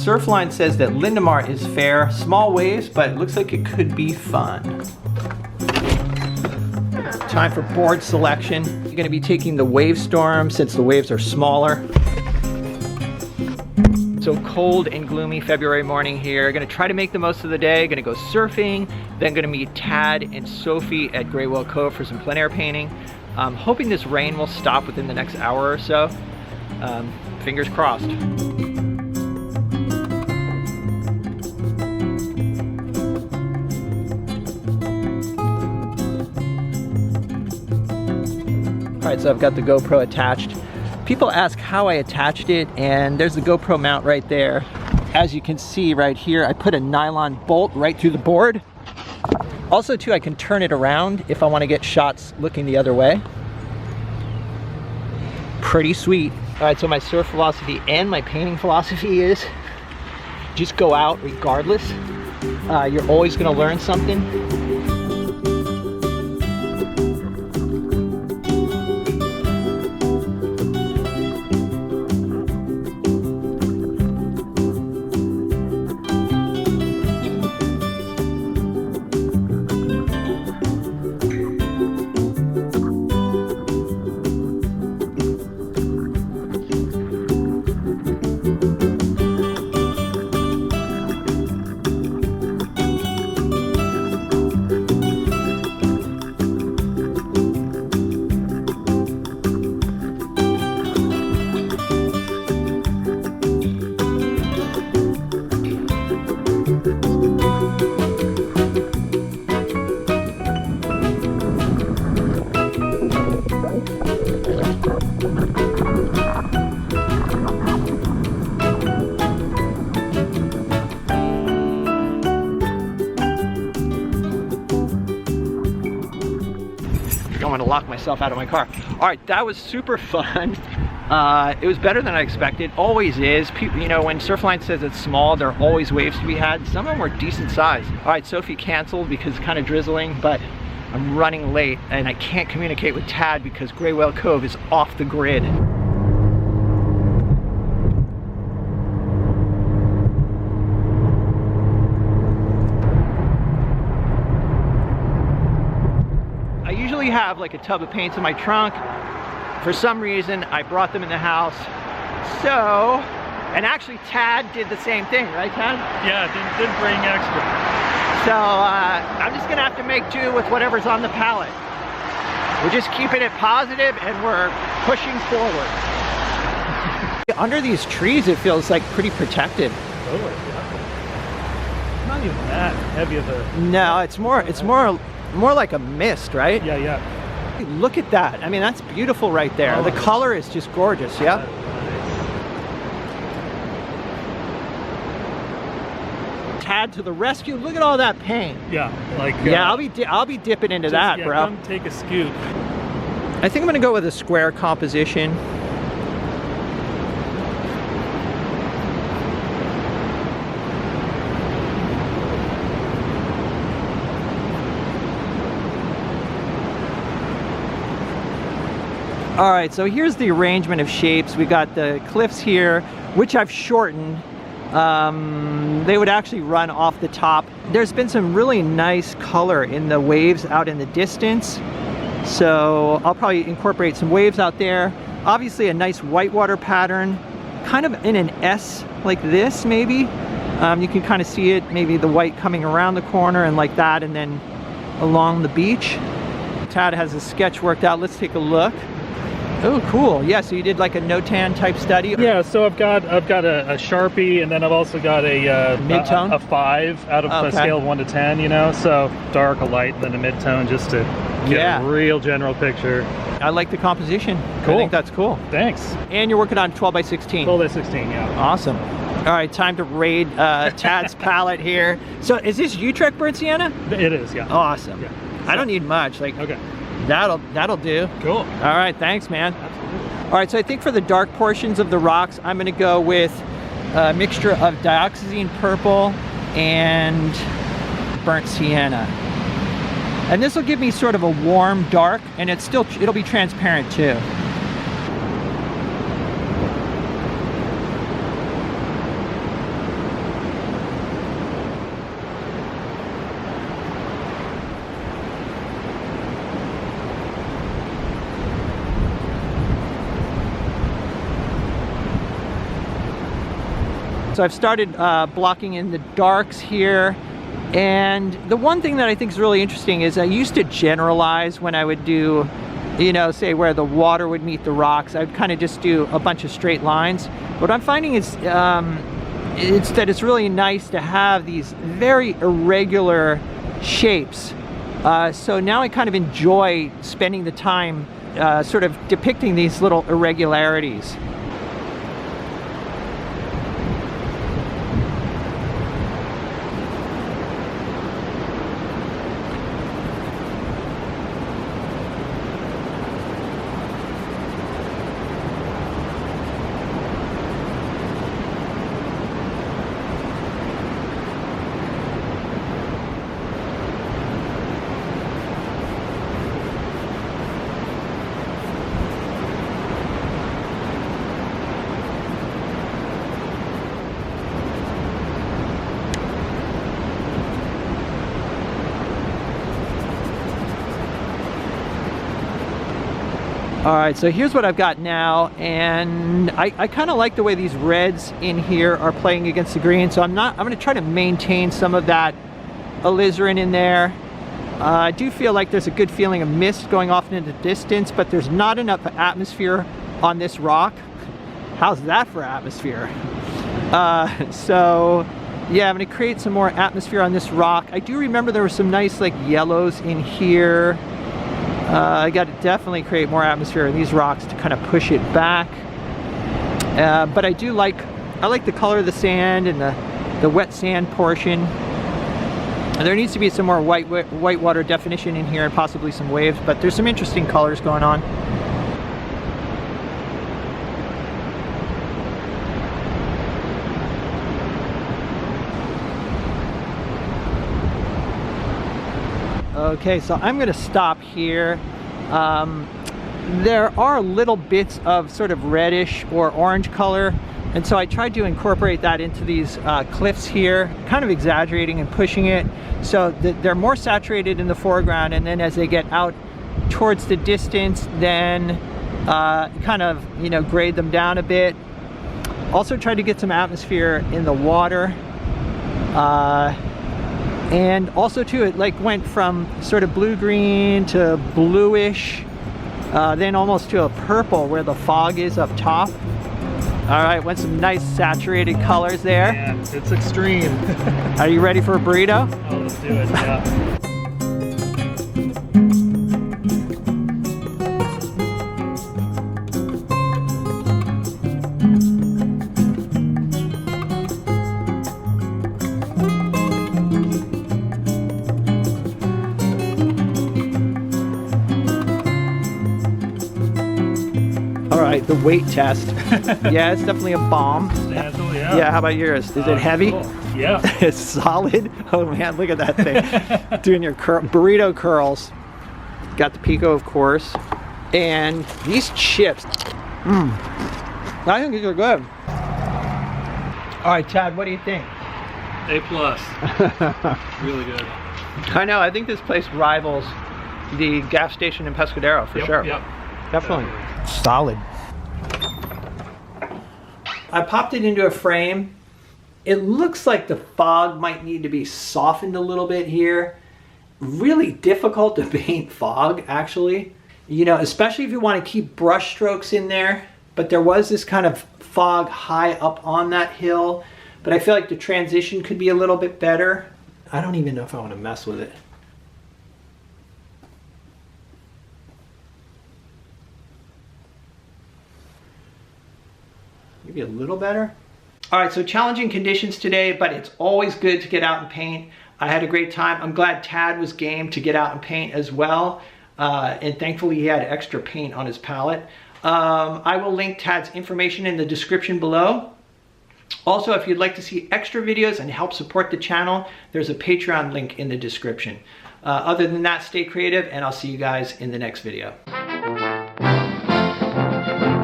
Surfline says that Lindemar is fair, small waves, but it looks like it could be fun. Time for board selection. You're gonna be taking the Wave Storm since the waves are smaller. So cold and gloomy February morning here. Gonna try to make the most of the day. Gonna go surfing, then gonna meet Tad and Sophie at Graywell Cove for some plein air painting. I'm hoping this rain will stop within the next hour or so. Fingers crossed. All right, so I've got the GoPro attached. People ask how I attached it, and there's the GoPro mount right there. As you can see right here, I put a nylon bolt right through the board. Also too, I can turn it around if I want to get shots looking the other way. Pretty sweet. All right, so my surf philosophy and my painting philosophy is just go out regardless. You're always gonna learn something. I'm gonna lock myself out of my car. All right, that was super fun. It was better than I expected. Always is. People, you know, when Surfline says it's small, there are always waves to be had. Some of them were decent size. All right, Sophie canceled because it's kind of drizzling, but I'm running late and I can't communicate with Tad because Graywell Cove is off the grid. Have like a tub of paints in my trunk. For some reason I brought them in the house, so, and actually Tad did the same thing, right Tad? Yeah, didn't bring extra. So I'm just gonna have to make do with whatever's on the palette. We're just keeping it positive and we're pushing forward. Under these trees it feels like pretty protected. Oh, yeah. Not even that heavy of a... No, it's more like a mist, right? Yeah, yeah. Look at that. I mean, that's beautiful right there. The color is just gorgeous, yeah? Tad to the rescue. Look at all that paint. Yeah, like... yeah, I'll be dipping into that, yeah, bro. Come take a scoop. I think I'm gonna go with a square composition. All right, so here's the arrangement of shapes. We got the cliffs here, which I've shortened. They would actually run off the top. There's been some really nice color in the waves out in the distance. So I'll probably incorporate some waves out there. Obviously a nice whitewater pattern, kind of in an S like this maybe. You can kind of see it, maybe the white coming around the corner and like that, and then along the beach. Tad has a sketch worked out. Let's take a look. Oh, cool. Yeah, so you did like a no-tan type study? Yeah, so I've got a Sharpie, and then I've also got a mid-tone? A 5 out of a scale of 1 to 10, you know? So dark, a light, and then a mid-tone just to get a real general picture. I like the composition. Cool. I think that's cool. Thanks. And you're working on 12 by 16. 12 by 16, yeah. Awesome. All right, time to raid Tad's palette here. So is this Utrecht burnt sienna? It is, yeah. Awesome. Yeah. I don't need much. Like, okay. That'll do. Cool. All right, thanks, man. Absolutely. All right, so I think for the dark portions of the rocks, I'm gonna go with a mixture of dioxazine purple and burnt sienna. And this will give me sort of a warm dark, and it'll be transparent too. So I've started blocking in the darks here. And the one thing that I think is really interesting is I used to generalize when I would do, you know, say where the water would meet the rocks. I'd kind of just do a bunch of straight lines. What I'm finding is that it's really nice to have these very irregular shapes. So now I kind of enjoy spending the time sort of depicting these little irregularities. All right, so here's what I've got now, and I kind of like the way these reds in here are playing against the green, so I'm gonna try to maintain some of that alizarin in there. I do feel like there's a good feeling of mist going off into the distance, but there's not enough atmosphere on this rock. How's that for atmosphere? So yeah, I'm gonna create some more atmosphere on this rock. I do remember there were some nice like yellows in here. I got to definitely create more atmosphere in these rocks to kind of push it back. But I like the color of the sand and the wet sand portion. And there needs to be some more white water definition in here and possibly some waves, but there's some interesting colors going on. Okay, so I'm going to stop here. There are little bits of sort of reddish or orange color, and so I tried to incorporate that into these cliffs here, kind of exaggerating and pushing it so that they're more saturated in the foreground, and then as they get out towards the distance, then kind of, you know, grade them down a bit. Also tried to get some atmosphere in the water. And also too, it like went from sort of blue-green to bluish, then almost to a purple where the fog is up top. All right, went some nice saturated colors there. Yeah, it's extreme. Are you ready for a burrito? Oh, let's do it, yeah. The weight test. Yeah, it's definitely a bomb. Substantial, yeah. Yeah, how about yours? Is it heavy? Cool. Yeah. It's solid. Oh man, look at that thing. Doing your burrito curls. Got the pico, of course. And these chips. I think these are good. All right, Chad, what do you think? A+. Really good. I know, I think this place rivals the gas station in Pescadero for sure. Yep. Definitely. Solid. I popped it into a frame. It looks like the fog might need to be softened a little bit here. Really difficult to paint fog, actually. You know, especially if you want to keep brush strokes in there. But there was this kind of fog high up on that hill. But I feel like the transition could be a little bit better. I don't even know if I want to mess with it. Maybe a little better. All right, so challenging conditions today, but it's always good to get out and paint. I had a great time. I'm glad Tad was game to get out and paint as well. And thankfully he had extra paint on his palette. I will link Tad's information in the description below. Also, if you'd like to see extra videos and help support the channel, there's a Patreon link in the description. Other than that, stay creative, and I'll see you guys in the next video.